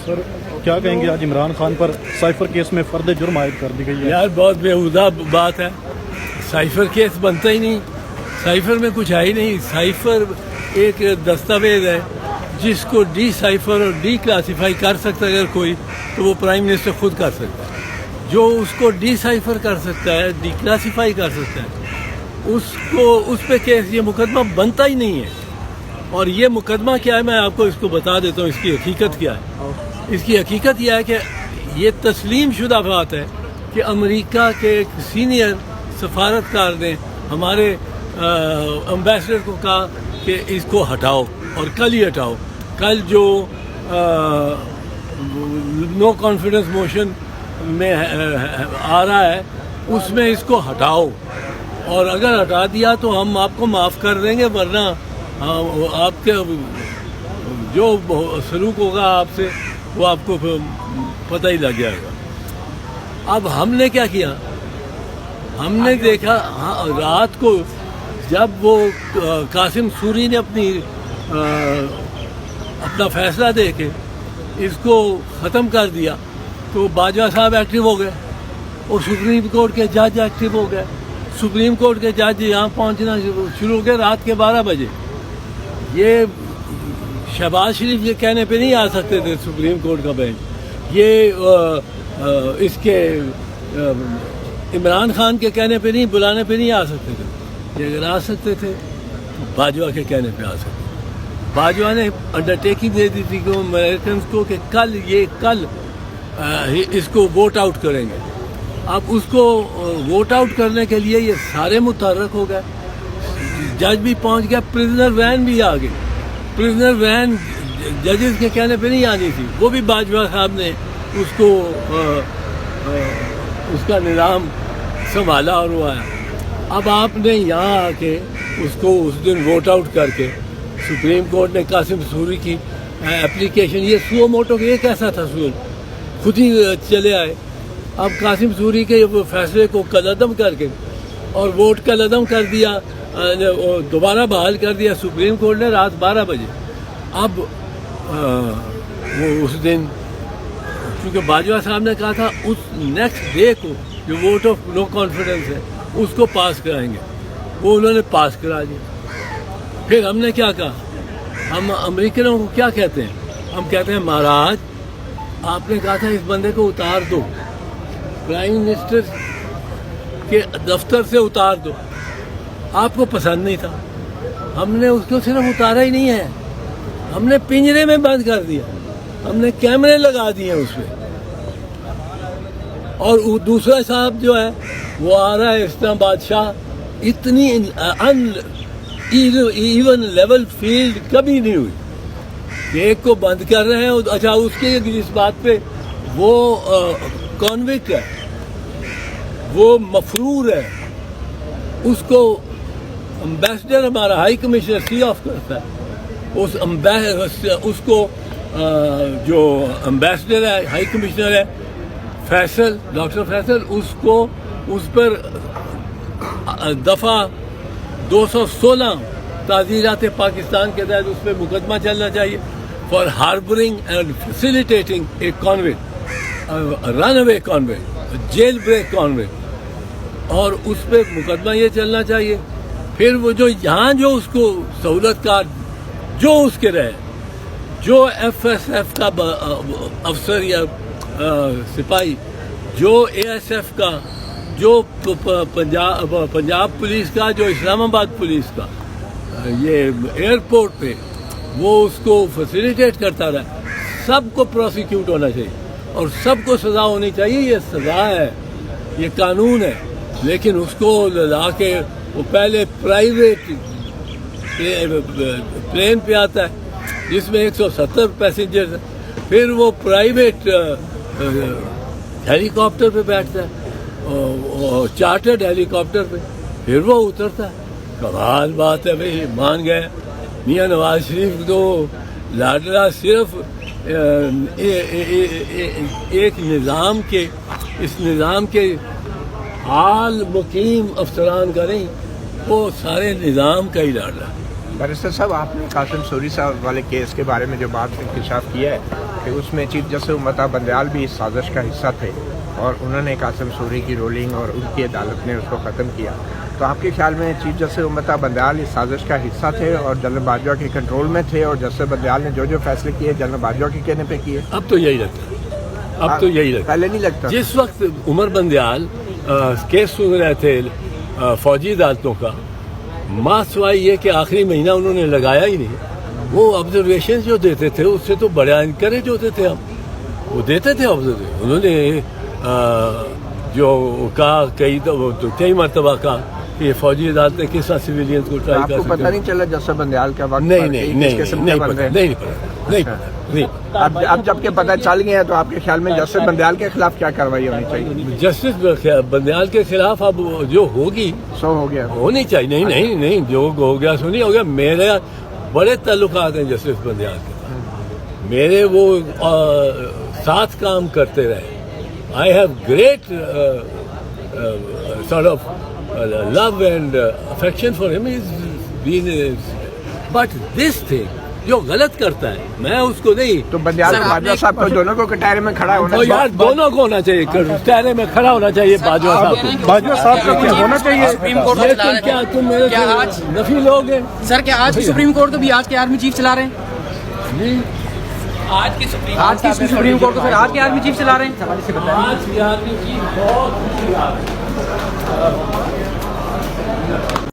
سر کیا کہیں گے، آج عمران خان پر سائفر کیس میں فرد جرم عائد کر دی گئی ہے؟ یار بہت بیہودہ بات ہے، سائفر کیس بنتا ہی نہیں، سائفر میں کچھ ہے ہی نہیں۔ سائفر ایک دستاویز ہے جس کو ڈی سائفر اور ڈی کلاسیفائی کر سکتا ہے اگر کوئی، تو وہ پرائم منسٹر خود کر سکتا ہے۔ جو اس کو ڈی سائفر کر سکتا ہے، ڈی کلاسیفائی کر سکتا ہے، اس پہ کیس، یہ مقدمہ بنتا ہی نہیں ہے۔ اور یہ مقدمہ کیا ہے، میں آپ کو اس کو بتا دیتا ہوں، اس کی حقیقت کیا ہے۔ اس کی حقیقت یہ ہے کہ یہ تسلیم شدہ بات ہے کہ امریکہ کے ایک سینئر سفارتکار نے ہمارے امبیسڈر کو کہا کہ اس کو ہٹاؤ، اور کل ہی ہٹاؤ۔ کل جو نو کانفیڈنس موشن میں آ رہا ہے اس میں اس کو ہٹاؤ، اور اگر ہٹا دیا تو ہم آپ کو معاف کر دیں گے، ورنہ آپ کے جو سلوک ہوگا آپ سے وہ آپ کو پتہ ہی لگ جائے گا۔ اب ہم نے کیا کیا، ہم نے دیکھا رات کو جب وہ قاسم سوری نے اپنا فیصلہ دے کے اس کو ختم کر دیا، تو باجوہ صاحب ایکٹیو ہو گئے اور سپریم کورٹ کے جج ایکٹیو ہو گئے۔ سپریم کورٹ کے جج یہاں پہنچنا شروع ہو گئے رات کے 12 بجے۔ یہ شہباز شریف کے کہنے پہ نہیں آ سکتے تھے سپریم کورٹ کا بینچ، یہ اس کے عمران خان کے کہنے پہ نہیں، بلانے پہ نہیں آ سکتے تھے۔ یہ اگر آ سکتے تھے تو باجوہ کے کہنے پہ آ سکتے۔ باجوہ نے انڈرٹیکنگ دے دی تھی کہ امریکنز کو کہ کل اس کو ووٹ آؤٹ کریں گے۔ اب اس کو ووٹ آؤٹ کرنے کے لیے یہ سارے متحرک ہو گئے، جج بھی پہنچ گیا، پرزنر وین بھی آ گئی۔ پرزنر وین ججز کے کہنے پہ نہیں آنی تھی، وہ بھی باجوہ صاحب نے اس کو اس کا نظام سنبھالا اور وہ آیا۔ اب آپ نے یہاں آ کے اس کو اس دن ووٹ آؤٹ کر کے سپریم کورٹ نے قاسم سوری کی اپلیکیشن، یہ سو موٹو یہ کیسا تھا، سو خود ہی چلے آئے۔ اب قاسم سوری کے فیصلے کو کالعدم کر کے اور ووٹ کالعدم کر دیا، دوبارہ بحال کر دیا سپریم کورٹ نے رات 12 بجے۔ اب وہ اس دن چونکہ باجوہ صاحب نے کہا تھا اس نیکسٹ ڈے کو جو ووٹ آف نو کانفیڈنس ہے اس کو پاس کرائیں گے، وہ انہوں نے پاس کرا دیا۔ پھر ہم نے کیا کہا، ہم امریکنوں کو کیا کہتے ہیں، ہم کہتے ہیں مہاراج آپ نے کہا تھا اس بندے کو اتار دو، پرائم منسٹر کے دفتر سے اتار دو، آپ کو پسند نہیں تھا، ہم نے اس کو صرف اتارا ہی نہیں ہے، ہم نے پنجرے میں بند کر دیا، ہم نے کیمرے لگا دیے اس پہ۔ اور دوسرا صاحب جو ہے وہ آ رہا ہے اسلام بادشاہ، اتنی ایون لیول فیلڈ کبھی نہیں ہوئی، ایک کو بند کر رہے ہیں۔ اچھا اس کے جس بات پہ وہ کانوکٹ ہے، وہ مفرور ہے، اس کو امبیسڈر ہمارا ہائی کمشنر سی آف کرتا ہے، اس کو جو امبیسڈر ہے، ہائی کمشنر ہے فیصل، ڈاکٹر فیصل، اس کو اس پر دفعہ 216 تعزیرات پاکستان کے تحت اس پہ مقدمہ چلنا چاہیے for harbouring and facilitating a convict, run away convict, jail break convict, اور اس پہ مقدمہ یہ چلنا چاہیے۔ پھر وہ جو یہاں جو اس کو سہولت کار جو اس کے رہے، جو ایف ایس ایف کا افسر یا سپاہی، جو اے ایس ایف کا، جو پنجاب پولیس کا، جو اسلام آباد پولیس کا، یہ ایئرپورٹ پہ وہ اس کو فیسیلیٹیٹ کرتا رہا، سب کو پروسیکیوٹ ہونا چاہیے اور سب کو سزا ہونی چاہیے۔ یہ سزا ہے، یہ قانون ہے، لیکن اس کو لا کے وہ پہلے پرائیویٹ پلین پہ آتا ہے جس میں 170 پیسنجرز ہیں، پھر وہ پرائیویٹ ہیلی کاپٹر پہ بیٹھتا ہے، چارٹرڈ ہیلی کاپٹر پہ، پھر وہ اترتا ہے۔ کمال بات ہے بھائی، مان گئے میاں نواز شریف تو لاڈلا صرف ایک نظام کے، اس نظام کے حال مقیم افسران کا نہیں، وہ سارے نظام کا ہی لاڈلا۔ بیرسٹر صاحب، آپ نے قاسم سوری صاحب والے کیس کے بارے میں جو بات انکشاف کیا ہے کہ اس میں چیف جسٹس امتا بندیال بھی اس سازش کا حصہ تھے اور انہوں نے قاسم سوری کی رولنگ اور ان کی عدالت نے اس کو ختم کیا. تو آپ کے خیال میں چیف جسٹس امتا بندیال اس سازش کا حصہ تھے اور جنرل باجوہ کے کنٹرول میں تھے اور جسٹس بندیال نے جو فیصلے کیے جنرل باجوہ کے کہنے پہ کیے؟ اب تو یہی لگتا ہے. پہلے نہیں لگتا. جس وقت عمر بندیال کیس سن رہے تھے فوجی عدالتوں کا، ماں سوائے یہ کہ آخری مہینہ انہوں نے لگایا ہی نہیں. وہ آبزرویشن جو دیتے تھے اس سے تو بڑے انکریج ہوتے تھے. ہم وہ دیتے تھے آبزرویشن. انہوں نے جو کہا کئی مرتبہ کہا کہ یہ فوجی عدالتیں کس طرح سویلینز کو ٹرائی آپ کر کو سکتے پتہ نہیں چلا جسٹس بندیال کا وقت؟ نہیں اب جب کہ پتہ چل گیا تو آپ کے خیال میں جسٹس بندیال کے خلاف کیا کارروائی ہونی چاہیے؟ جسٹس بندیال کے خلاف اب جو ہوگی سو ہو گیا ہونی چاہیے. نہیں جو ہو گیا سو نہیں ہو گیا. میرے بڑے تعلقات ہیں جسٹس بندیال کے ساتھ. میرے وہ ساتھ کام کرتے رہے. I have great sort of love and affection for him. But this thing جو غلط کرتا ہے میں اس کو نہیں. تو بندیال اور باجوہ صاحب کو دونوں کو کٹہرے میں کھڑا ہونا تو یار دونوں کو ہونا چاہیے. کٹہرے میں کھڑا ہونا چاہیے باجوہ صاحب کو. باجوہ صاحب کا کیا ہونا چاہیے؟ سپریم کورٹ لیکن کیا تم میرے نفی لوگ ہیں؟ سر کیا آج کی سپریم کورٹ کو بھی آج کے آرمی چیف چلا رہے ہیں؟ آج کی سپریم کورٹ کو پھر آج کے آرمی چیف چلا رہے ہیں؟ آج کی آرمی چیف بہت